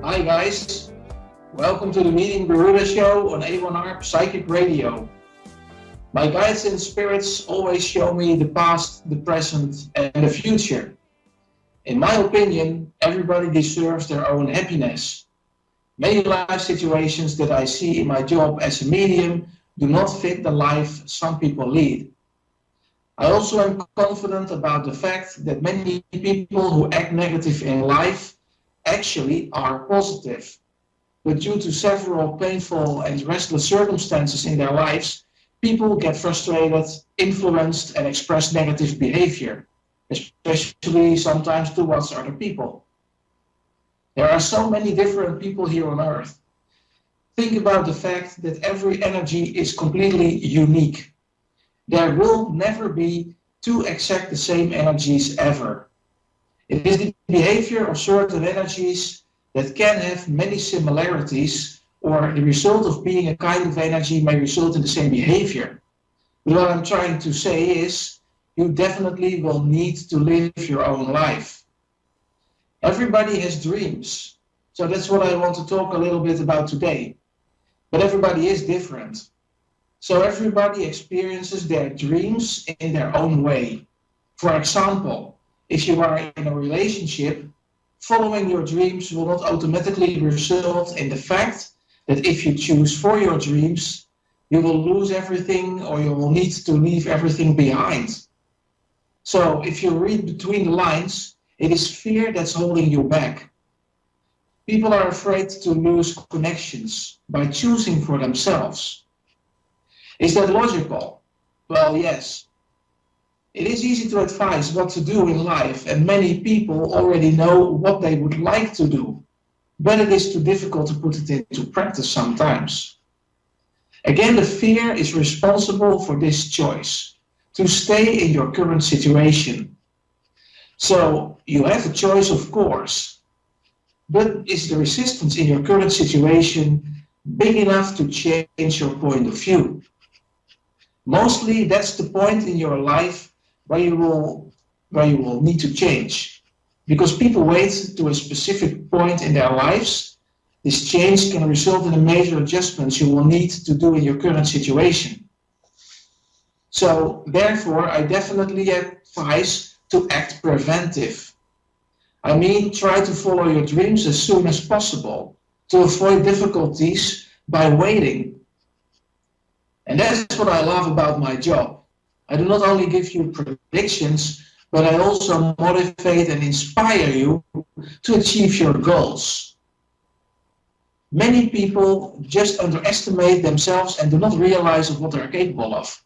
Hi guys, welcome to the Meeting Garuda show on A1R Psychic Radio. My guides and spirits always show me the past, the present and the future. In my opinion, everybody deserves their own happiness. Many life situations that I see in my job as a medium do not fit the life some people lead. I also am confident about the fact that many people who act negative in life actually are positive. But due to several painful and restless circumstances in their lives, people get frustrated, influenced, and express negative behavior, especially sometimes towards other people. There are so many different people here on Earth. Think about the fact that every energy is completely unique. There will never be two exact the same energies ever. It is the behavior of certain energies that can have many similarities, or the result of being a kind of energy may result in the same behavior. But what I'm trying to say is, you definitely will need to live your own life. Everybody has dreams, so that's what I want to talk a little bit about today. But everybody is different. So everybody experiences their dreams in their own way. For example, if you are in a relationship, following your dreams will not automatically result in the fact that if you choose for your dreams, you will lose everything or you will need to leave everything behind. So if you read between the lines, it is fear that's holding you back. People are afraid to lose connections by choosing for themselves. Is that logical? Well, yes. It is easy to advise what to do in life, and many people already know what they would like to do, but it is too difficult to put it into practice sometimes. Again, the fear is responsible for this choice, to stay in your current situation. So you have a choice, of course, but is the resistance in your current situation big enough to change your point of view? Mostly that's the point in your life where you will need to change. Because people wait to a specific point in their lives, this change can result in a major adjustments you will need to do in your current situation. So therefore, I definitely advise to act preventive. I mean, try to follow your dreams as soon as possible to avoid difficulties by waiting. And that's what I love about my job. I do not only give you predictions, but I also motivate and inspire you to achieve your goals. Many people just underestimate themselves and do not realize of what they're capable of.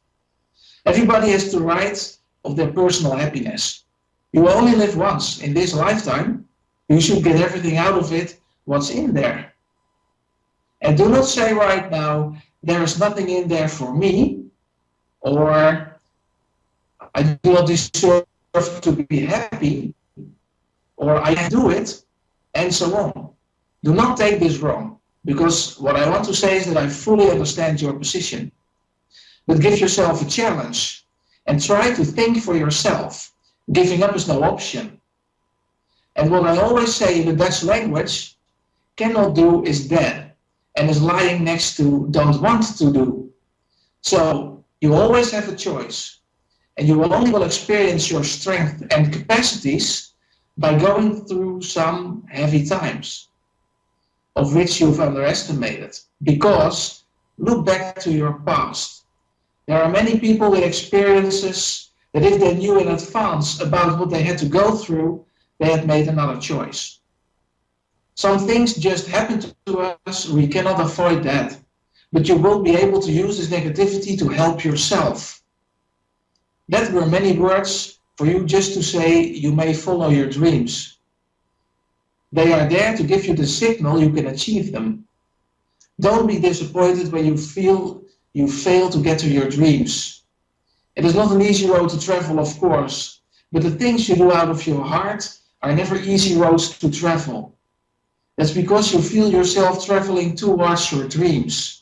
Everybody has the right of their personal happiness. You only live once in this lifetime. You should get everything out of it, what's in there. And do not say right now, there is nothing in there for me, or I do not deserve to be happy, or I can do it, and so on. Do not take this wrong, because what I want to say is that I fully understand your position. But give yourself a challenge and try to think for yourself. Giving up is no option. And what I always say in the Dutch language, cannot do is dead, and is lying next to don't want to do. So you always have a choice. And you only will experience your strength and capacities by going through some heavy times, of which you've underestimated. Because look back to your past. There are many people with experiences that if they knew in advance about what they had to go through, they had made another choice. Some things just happen to us, we cannot avoid that. But you will be able to use this negativity to help yourself. That were many words for you just to say you may follow your dreams. They are there to give you the signal you can achieve them. Don't be disappointed when you feel you fail to get to your dreams. It is not an easy road to travel, of course, but the things you do out of your heart are never easy roads to travel. That's because you feel yourself traveling towards your dreams.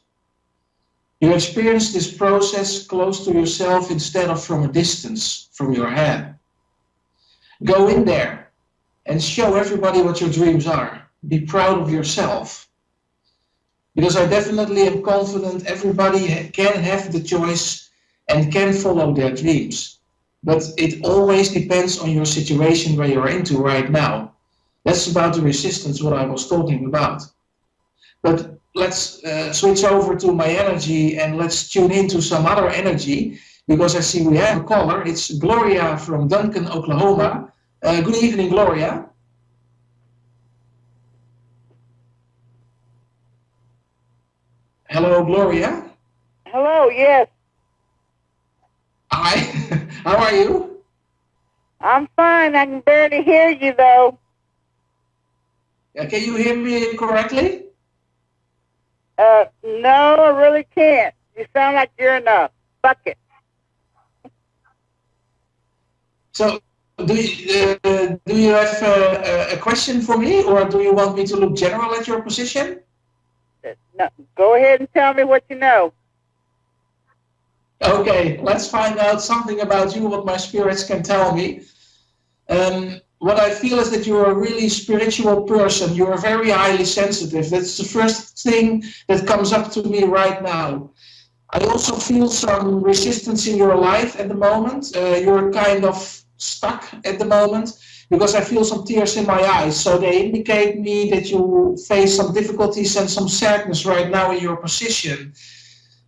You experience this process close to yourself instead of from a distance, from your head. Go in there and show everybody what your dreams are. be proud of yourself. Because I definitely am confident everybody can have the choice and can follow their dreams. But it always depends on your situation where you're into right now. That's about the resistance, what I was talking about. But let's switch over to my energy and let's tune into some other energy, because I see we have a caller. It's Gloria from Duncan, Oklahoma. Good evening, Gloria. Hello, Gloria. Hello, yes. Hi, how are you? I'm fine. I can barely hear you, though. Can you hear me correctly? No, I really can't. You sound like you're in a bucket. So, do you have a question for me, or do you want me to look general at your position? No, go ahead and tell me what you know. Okay, let's find out something about you, what my spirits can tell me. What I feel is that you're a really spiritual person. You're very highly sensitive. That's the first thing that comes up to me right now. I also feel some resistance in your life at the moment. You're kind of stuck at the moment because I feel some tears in my eyes. So they indicate me that you face some difficulties and some sadness right now in your position.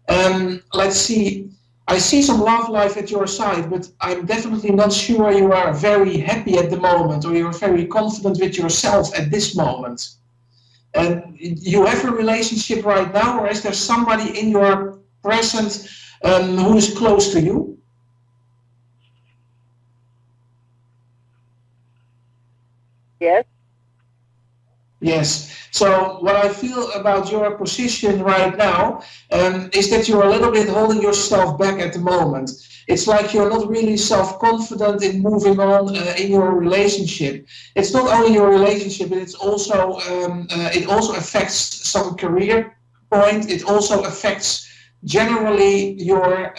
Let's see. I see some love life at your side, but I'm definitely not sure you are very happy at the moment, or you're very confident with yourself at this moment. And you have a relationship right now, or is there somebody in your present who is close to you? Yes. Yes. So what I feel about your position right now is that you're a little bit holding yourself back at the moment. It's like you're not really self-confident in moving on in your relationship. It's not only your relationship, but it also affects some career point. It also affects generally your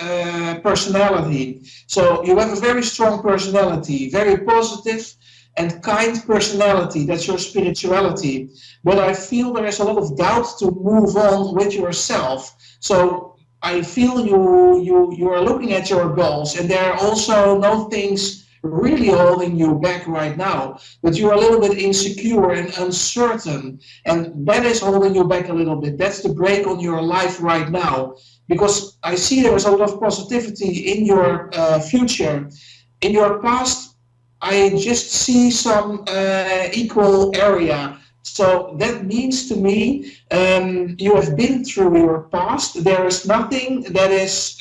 personality. So you have a very strong personality, very positive and kind personality. That's your spirituality. But I feel there is a lot of doubt to move on with yourself. So I feel you are looking at your goals, and there are also no things really holding you back right now, but you're a little bit insecure and uncertain, and that is holding you back a little bit. That's the break on your life right now, because I see there is a lot of positivity in your future. In your past, I just see some equal area. So that means to me, you have been through your past. There is nothing that is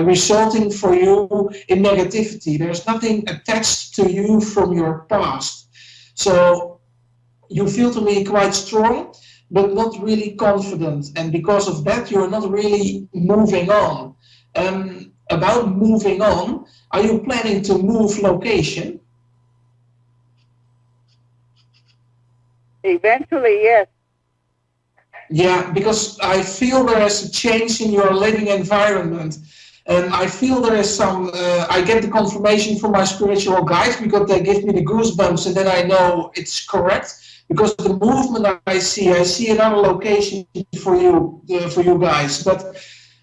resulting for you in negativity. There's nothing attached to you from your past. So you feel to me quite strong, but not really confident. And because of that, you're not really moving on. About moving on, are you planning to move location? Eventually, yes. Yeah, because I feel there is a change in your living environment. And I feel there is some, I get the confirmation from my spiritual guides because they give me the goosebumps, and then I know it's correct. Because the movement I see another location for you guys. But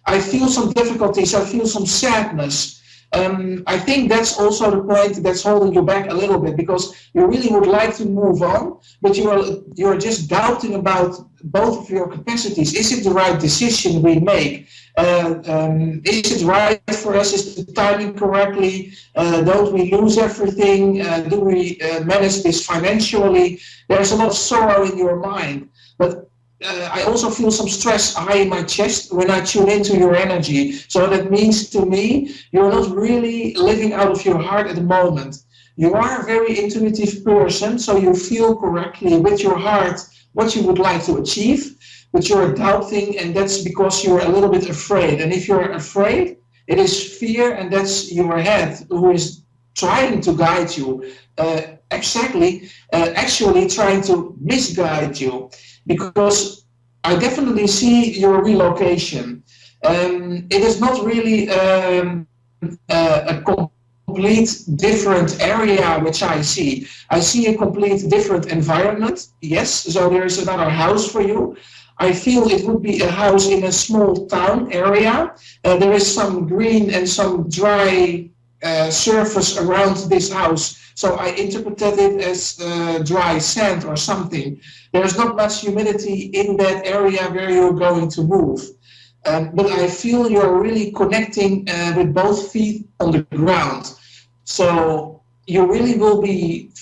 I feel some difficulties, I feel some sadness. I think that's also the point that's holding you back a little bit, because you really would like to move on, but you're just doubting about both of your capacities. Is it the right decision we make? Is it right for us? Is the timing correctly? Don't we lose everything? Do we manage this financially? There's a lot of sorrow in your mind, but I also feel some stress high in my chest when I tune into your energy. So that means to me, you're not really living out of your heart at the moment. You are a very intuitive person, so you feel correctly with your heart what you would like to achieve, but you're doubting, and that's because you're a little bit afraid. And if you're afraid, it is fear, and that's your head who is trying to guide you, actually trying to misguide you. Because I definitely see your relocation. It is not really a complete complete different area which I see. I see a complete different environment. Yes, so there is another house for you. I feel it would be a house in a small town area. There is some green and some dry surface around this house. So I interpreted it as dry sand or something. There's not much humidity in that area where you're going to move. But I feel you're really connecting with both feet on the ground. So you really will be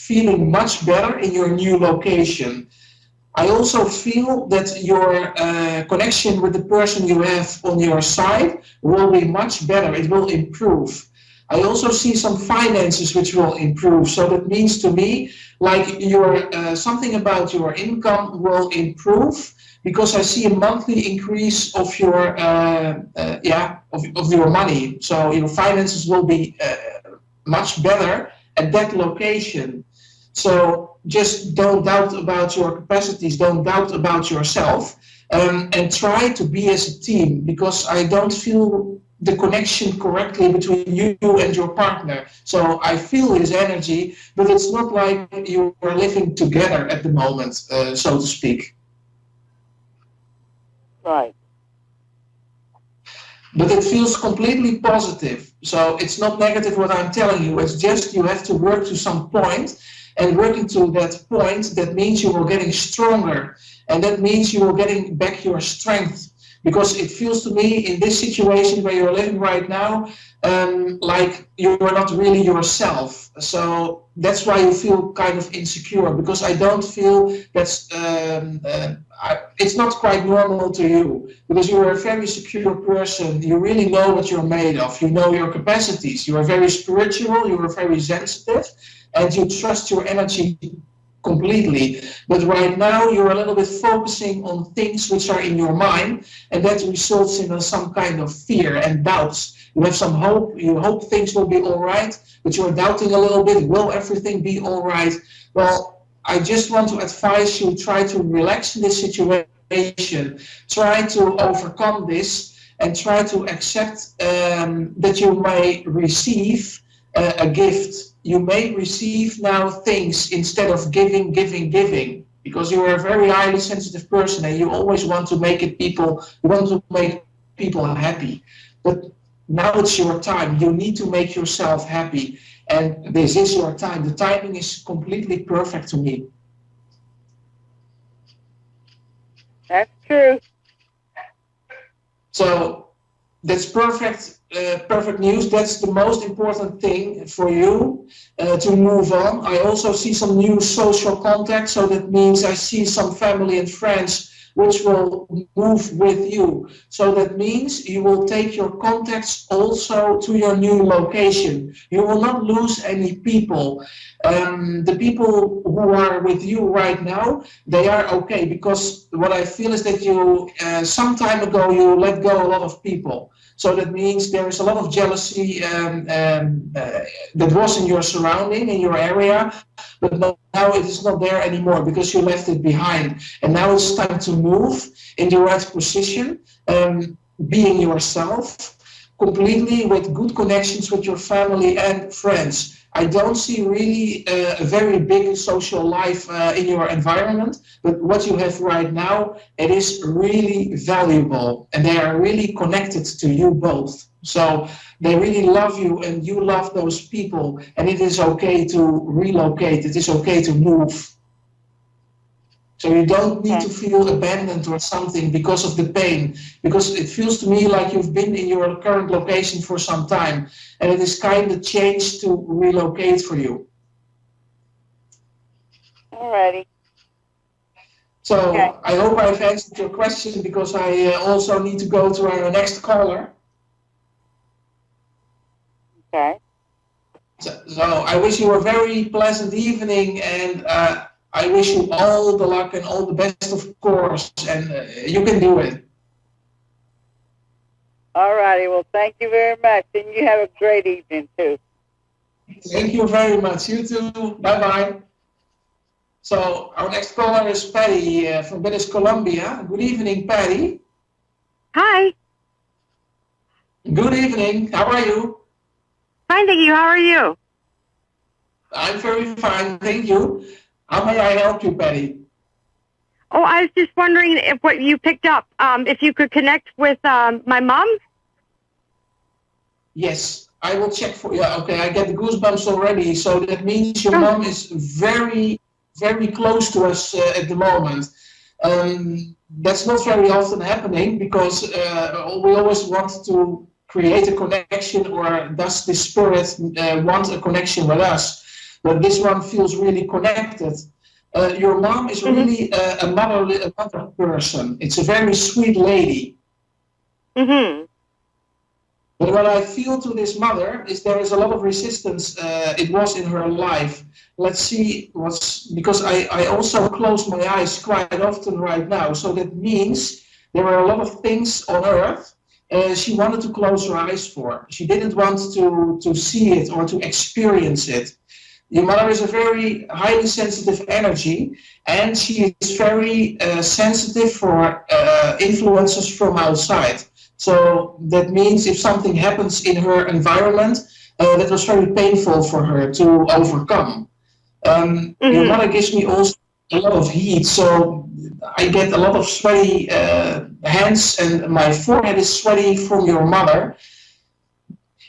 feeling much better in your new location. I also feel that your connection with the person you have on your side will be much better. It will improve. I also see some finances which will improve. So that means to me, like your something about your income will improve, because I see a monthly increase of your of your money. So your finances will be much better at that location. So just don't doubt about your capacities, don't doubt about yourself, and try to be as a team, because I don't feel the connection correctly between you and your partner. So I feel his energy, but it's not like you are living together at the moment, so to speak. Right. But it feels completely positive. So it's not negative what I'm telling you. It's just you have to work to some point, and working to that point, that means you are getting stronger. And that means you are getting back your strength. Because it feels to me in this situation where you're living right now, like you are not really yourself. So that's why you feel kind of insecure, because I don't feel that's it's not quite normal to you, because you are a very secure person. You really know what you're made of. You know your capacities. You are very spiritual. You are very sensitive, and you trust your energy completely. But right now you're a little bit focusing on things which are in your mind, and that results in some kind of fear and doubts. You have some hope, you hope things will be all right, but you're doubting a little bit, will everything be all right? Well, I just want to advise you, try to relax in this situation, try to overcome this, and try to accept that you may receive a gift. You may receive now things instead of giving, because you are a very highly sensitive person and you always want to make people happy. But now it's your time. You need to make yourself happy, and this is your time. The timing is completely perfect to me. That's true. So that's perfect. Perfect news. That's the most important thing for you to move on. I also see some new social contacts, so that means I see some family and friends which will move with you. So that means you will take your contacts also to your new location. You will not lose any people. The people who are with you right now, they are okay, because what I feel is that you, some time ago, you let go a lot of people. So that means there is a lot of jealousy that was in your surrounding, in your area, but now it is not there anymore because you left it behind. And now it's time to move in the right position, being yourself completely, with good connections with your family and friends. I don't see really a very big social life in your environment, but what you have right now, it is really valuable, and they are really connected to you both. So they really love you and you love those people, and it is okay to relocate, it is okay to move. So you don't need to feel abandoned or something because of the pain, because it feels to me like you've been in your current location for some time, and it is kind of changed to relocate for you. Alrighty. So okay. I hope I've answered your question, because I also need to go to our next caller. Okay. So I wish you a very pleasant evening, and I wish you all the luck and all the best, of course, and you can do it. All righty. Well, thank you very much, and you have a great evening, too. Thank you very much. You too. Bye-bye. So our next caller is Patty from British Columbia. Good evening, Patty. Hi. Good evening. How are you? Fine, thank you. How are you? I'm very fine, thank you. How may I help you, Patty? Oh, I was just wondering if what you picked up, if you could connect with my mom. Yes, I will check for you. Yeah, okay, I get the goosebumps already. So that means your mom is very, very close to us at the moment. That's not very often happening because we always want to create a connection, or does the spirit want a connection with us? But this one feels really connected. Your mom is really a mother person. It's a very sweet lady. Mm-hmm. But what I feel to this mother is there is a lot of resistance. It was in her life. Let's see because I also close my eyes quite often right now. So that means there are a lot of things on earth she wanted to close her eyes for. She didn't want to see it or to experience it. Your mother is a very highly sensitive energy, and she is very sensitive for influences from outside. So that means if something happens in her environment, that was very painful for her to overcome. Your mother gives me also a lot of heat, so I get a lot of sweaty hands, and my forehead is sweaty from your mother.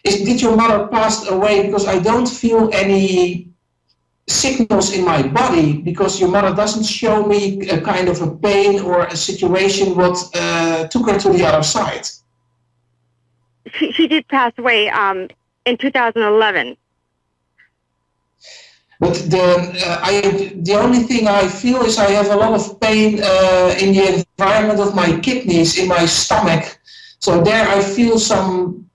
Did your mother pass away? Because I don't feel any signals in my body, because your mother doesn't show me a kind of a pain or a situation what took her to the other side. She did pass away in 2011. But the only thing I feel is I have a lot of pain in the environment of my kidneys, in my stomach. So there I feel some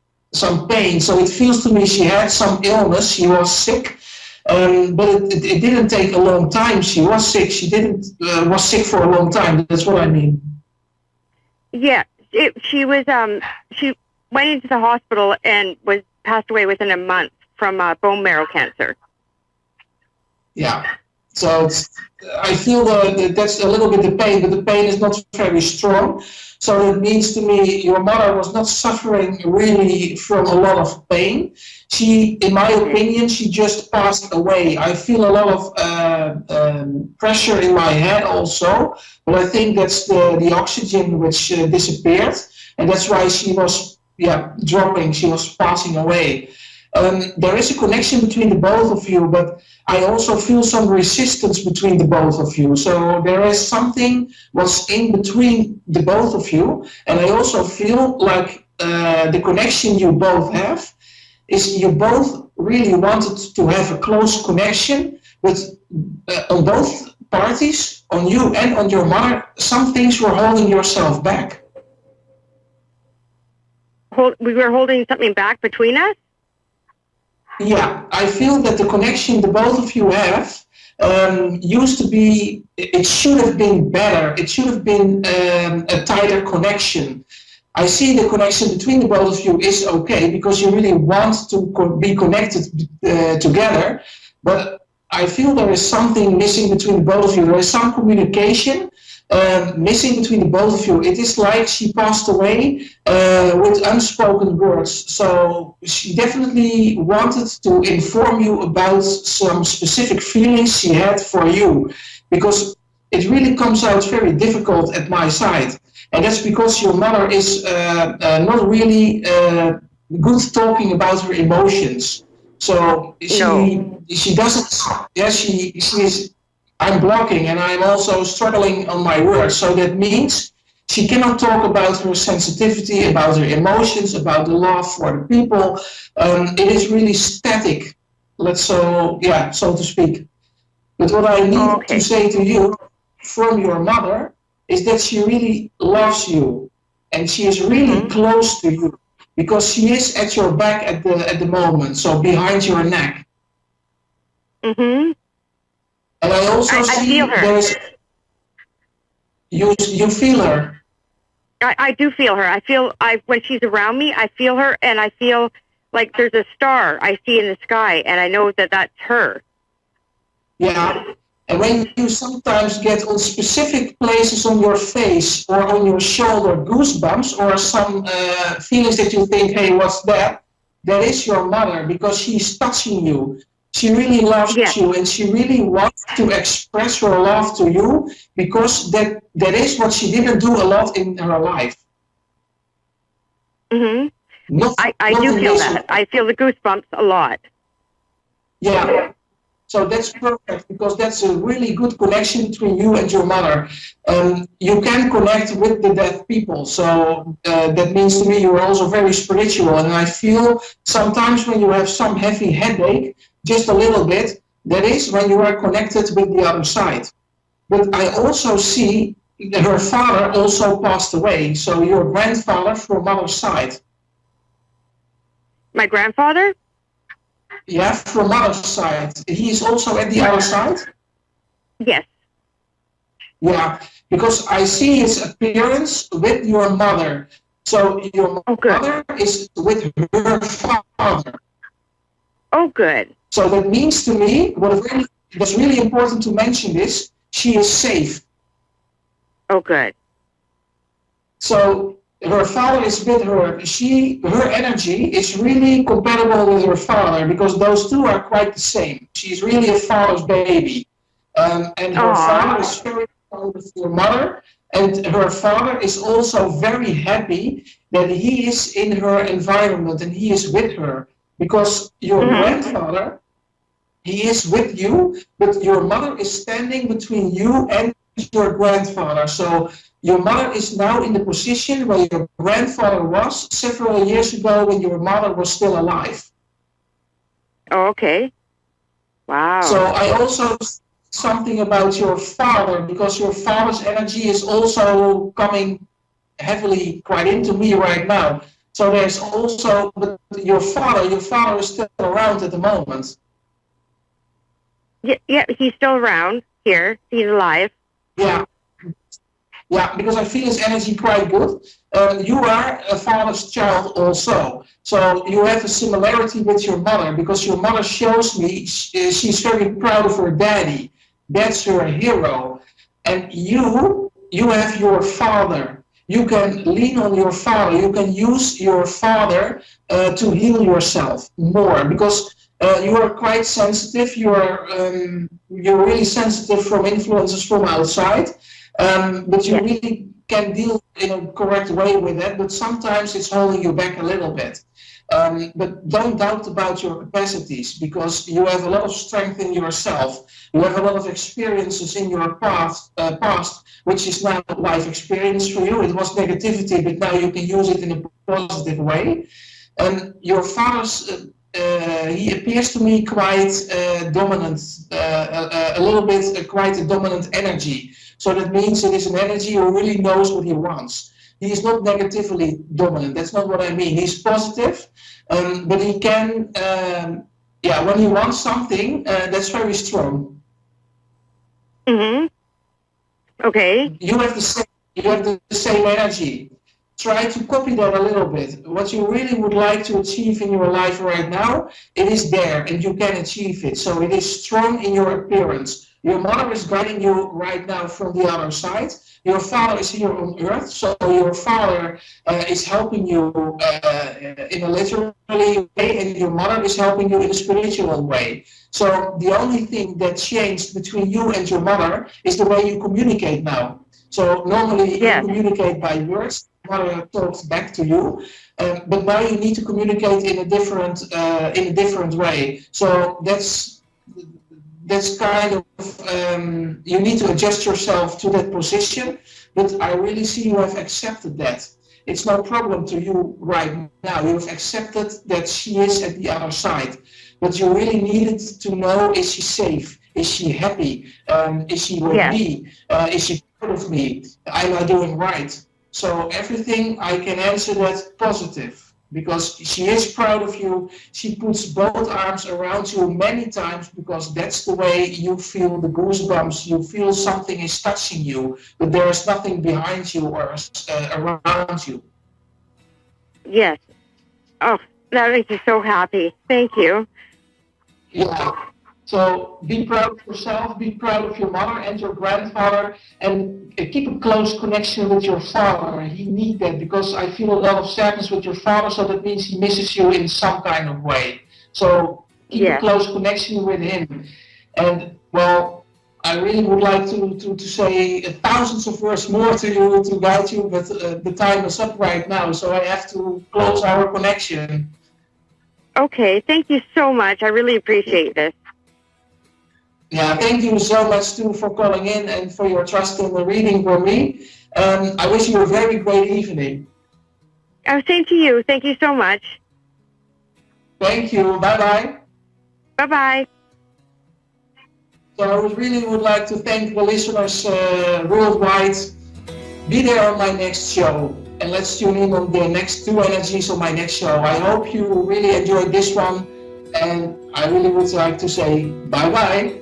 pain. So it feels to me she had some illness. She was sick. But it didn't take a long time. She was sick. She didn't was sick for a long time. That's what I mean. Yeah, she went into the hospital and was passed away within a month from bone marrow cancer. Yeah. So I feel that's a little bit the pain, but the pain is not very strong. So it means to me your mother was not suffering really from a lot of pain. She, in my opinion, she just passed away. I feel a lot of pressure in my head also, but I think that's the oxygen which disappeared, and that's why she was dropping. She was passing away. There is a connection between the both of you, but I also feel some resistance between the both of you. So there is something was in between the both of you, and I also feel like the connection you both have is you both really wanted to have a close connection, but on both parties, on you and on your mother, some things were holding yourself back. We were holding something back between us? Yeah, I feel that the connection the both of you have used to be, it should have been better. It should have been a tighter connection. I see the connection between the both of you is okay because you really want to be connected together, but I feel there is something missing between the both of you. There is some communication missing between the both of you. It is like she passed away with unspoken words. So she definitely wanted to inform you about some specific feelings she had for you, because it really comes out very difficult at my side. And that's because your mother is not really good talking about her emotions. So she doesn't, she is, I'm blocking and I'm also struggling on my words. So that means she cannot talk about her sensitivity, about her emotions, about the love for the people. It is really static, so to speak. But what I need to say to you from your mother is that she really loves you and she is really close to you, because she is at your back at the moment, so behind your neck. Mm-hmm. And I also see there's you feel her. I do feel her. When she's around me, I feel her, and I feel like there's a star I see in the sky, and I know that that's her. Yeah. And when you sometimes get on specific places on your face or on your shoulder goosebumps or some feelings that you think, hey, what's that? that is your mother, because she's touching you. She really loves you, and she really wants to express her love to you, because that is what she didn't do a lot in her life. Mm-hmm. I do feel that. I feel the goosebumps a lot. Yeah. So that's perfect, because that's a really good connection between you and your mother. You can connect with the dead people. So that means to me you're also very spiritual. And I feel sometimes when you have some heavy headache, just a little bit, that is when you are connected with the other side. But I also see that her father also passed away. So your grandfather from mother's side. My grandfather? Yeah, from mother's side. He is also at the other side? Yes. Yeah, because I see his appearance with your mother. So your mother is with her father. Oh, good. So that means to me, that's really important to mention this, she is safe. Oh, good. So her father is with her. Her energy is really compatible with her father, because those two are quite the same. She's really a father's baby. And her father is very proud of your mother, and her father is also very happy that he is in her environment and he is with her, because your grandfather, he is with you, but your mother is standing between you and your grandfather. So your mother is now in the position where your grandfather was several years ago when your mother was still alive. Oh, okay. Wow. So I also something about your father, because your father's energy is also coming heavily quite into me right now. So there's also your father is still around at the moment. Yeah, he's still around here. He's alive. Yeah. Yeah, because I feel his energy quite good. You are a father's child also. So you have a similarity with your mother, because your mother shows me she's very proud of her daddy. That's her hero. And you have your father. You can lean on your father. You can use your father to heal yourself more, because you are quite sensitive. You're really sensitive from influences from outside. But you really can deal in a correct way with that, but sometimes it's holding you back a little bit. But don't doubt about your capacities, because you have a lot of strength in yourself. You have a lot of experiences in your past, which is now life experience for you. It was negativity, but now you can use it in a positive way. And your father's he appears to me quite dominant, a little bit quite a dominant energy. So that means it is an energy who really knows what he wants. He is not negatively dominant. That's not what I mean. He's positive, but he can, when he wants something, that's very strong. Mm-hmm. Okay. You have the same energy. Try to copy that a little bit. What you really would like to achieve in your life right now, it is there and you can achieve it. So it is strong in your appearance. Your mother is guiding you right now from the other side. Your father is here on earth, so your father is helping you in a literal way, and your mother is helping you in a spiritual way. So the only thing that changed between you and your mother is the way you communicate now. So normally you communicate by words. Mother talks back to you, but now you need to communicate in a different way. So that's kind of you need to adjust yourself to that position. But I really see you have accepted that. It's no problem to you right now. You have accepted that she is at the other side. But you really needed to know: is she safe? Is she happy? Is she with me? Is she proud of me? Am I doing right? So everything I can answer that positive, because she is proud of you. She puts both arms around you many times, because that's the way you feel the goosebumps. You feel something is touching you, but there is nothing behind you or around you. Yes. Oh, that makes me so happy. Thank you. Yeah. So be proud of yourself, be proud of your mother and your grandfather, and keep a close connection with your father. He needs that because I feel a lot of sadness with your father, so that means he misses you in some kind of way. So keep a close connection with him. And well, I really would like to say thousands of words more to you to guide you, but the time is up right now, so I have to close our connection. Okay, thank you so much. I really appreciate this. Yeah, thank you so much too for calling in and for your trust in the reading for me. I wish you a very great evening. Same to you. Thank you so much. Thank you. Bye-bye. Bye-bye. So I really would like to thank the listeners worldwide. Be there on my next show. And let's tune in on the next two energies on my next show. I hope you really enjoyed this one. And I really would like to say bye-bye.